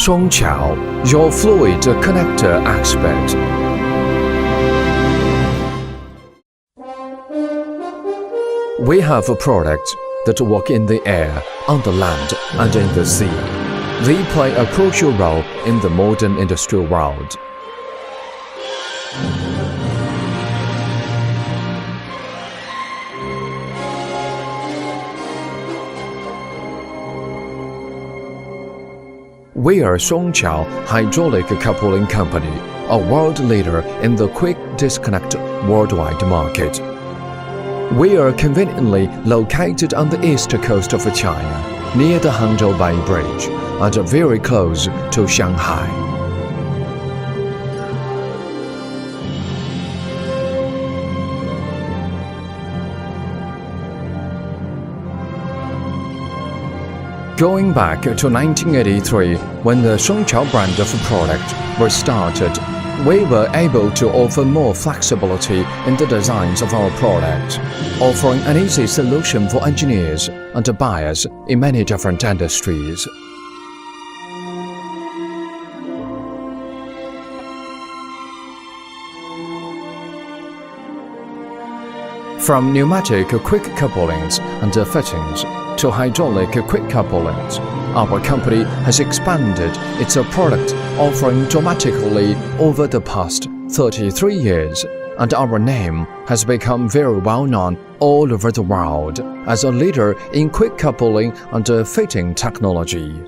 Songqiao, your fluid connector expert. We have products that work in the air, on the land, and in the sea. They play a crucial role in the modern industrial world. We are Songqiao Hydraulic Coupling Company, a world leader in the quick disconnect worldwide market. We are conveniently located on the east coast of China, near the Hangzhou Bay Bridge, and very close to Shanghai. Going back to 1983, when the Songqiao brand of product was started, we were able to offer more flexibility in the designs of our product, offering an easy solution for engineers and buyers in many different industries. From pneumatic quick couplings and fittings to hydraulic quick couplings, our company has expanded its product offering dramatically over the past 33 years, and our name has become very well known all over the world as a leader in quick coupling and fitting technology.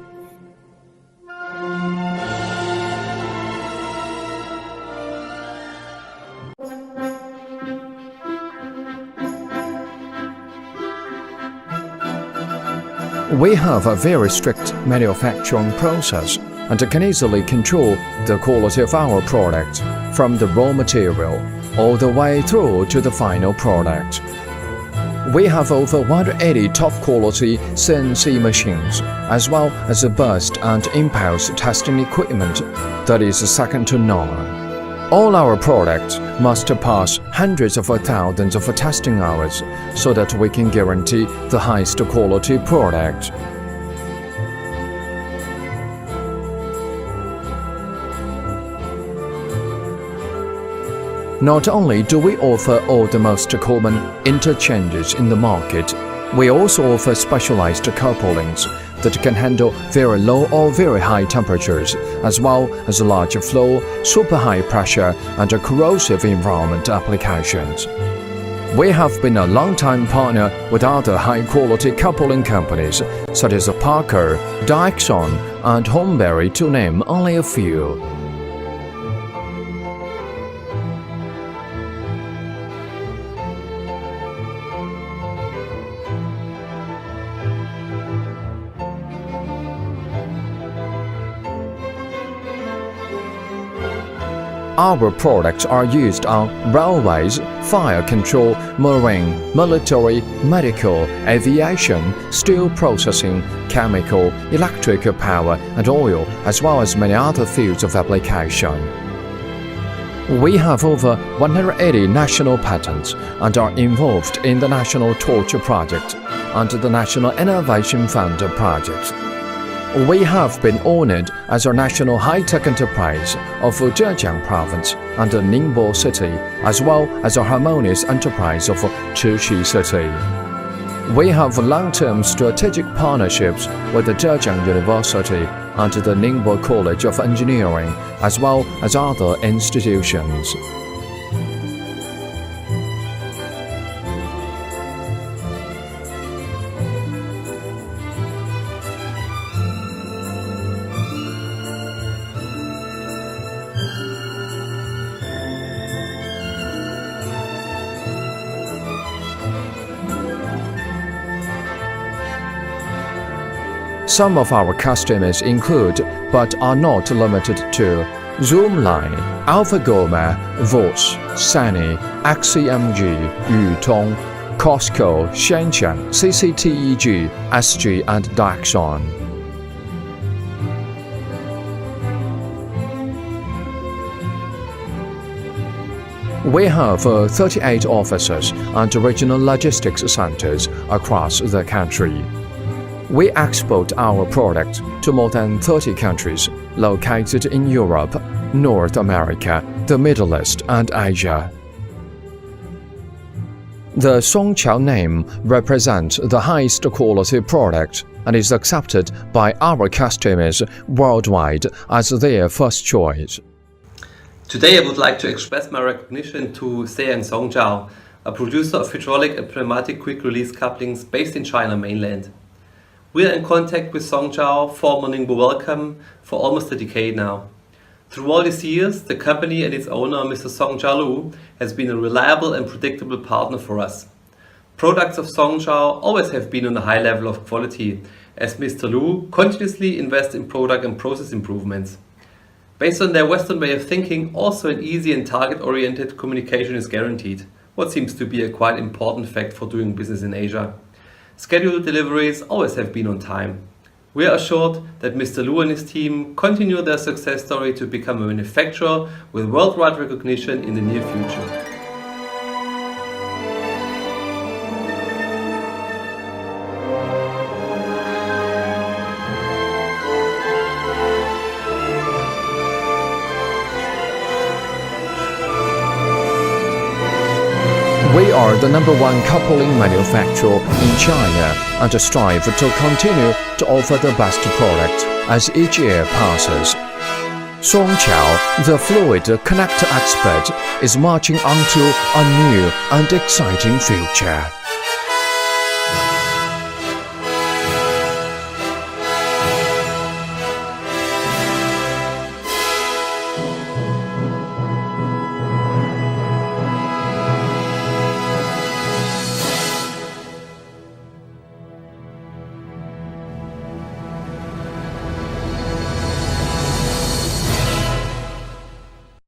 We have a very strict manufacturing process and can easily control the quality of our product from the raw material all the way through to the final product. We have over 180 top-quality CNC machines, as well as a burst and impulse testing equipment that is second to none. All our products must pass hundreds of thousands of testing hours so that we can guarantee the highest quality product. Not only do we offer all the most common interchanges in the market, we also offer specialized couplings that can handle very low or very high temperatures, as well as large flow, super high pressure, and corrosive environment applications. We have been a long-time partner with other high-quality coupling companies such as Parker, Dixon, and Homebury, to name only a few. Our products are used on railways, fire control, marine, military, medical, aviation, steel processing, chemical, electric power, and oil, as well as many other fields of application. We have over 180 national patents and are involved in the National Torch Project and the National Innovation Fund project. We have been honored as a national high-tech enterprise of Zhejiang Province and Ningbo City, as well as a harmonious enterprise of Zhejiang City. We have long-term strategic partnerships with the Zhejiang University and the Ningbo College of Engineering, as well as other institutions. Some of our customers include, but are not limited to, Zoomline, Alpha Goma, Voss, Sany, XCMG, Yutong, Costco, Shenzhen, CCTEG, SG, and Dixon. We have 38 offices and regional logistics centers across the country. We export our product to more than 30 countries, located in Europe, North America, the Middle East, and Asia. The Songqiao name represents the highest quality product and is accepted by our customers worldwide as their first choice. Today I would like to express my recognition to Zhejiang, a producer of hydraulic and pneumatic quick-release couplings based in China mainland. We are in contact with Songqiao, former Ningbo Welcome, for almost a decade now. Through all these years, the company and its owner, Mr. Songqiao, has been a reliable and predictable partner for us. Products of Songqiao always have been on a high level of quality, as Mr. Lu continuously invests in product and process improvements. Based on their Western way of thinking, also an easy and target-oriented communication is guaranteed, what seems to be a quite important fact for doing business in Asia. Scheduled deliveries always have been on time. We are assured that Mr. Lu and his team continue their success story to become a manufacturer with worldwide recognition in the near future. We are the #1 coupling manufacturer in China and strive to continue to offer the best product as each year passes. Songqiao, the fluid connector expert, is marching onto a new and exciting future.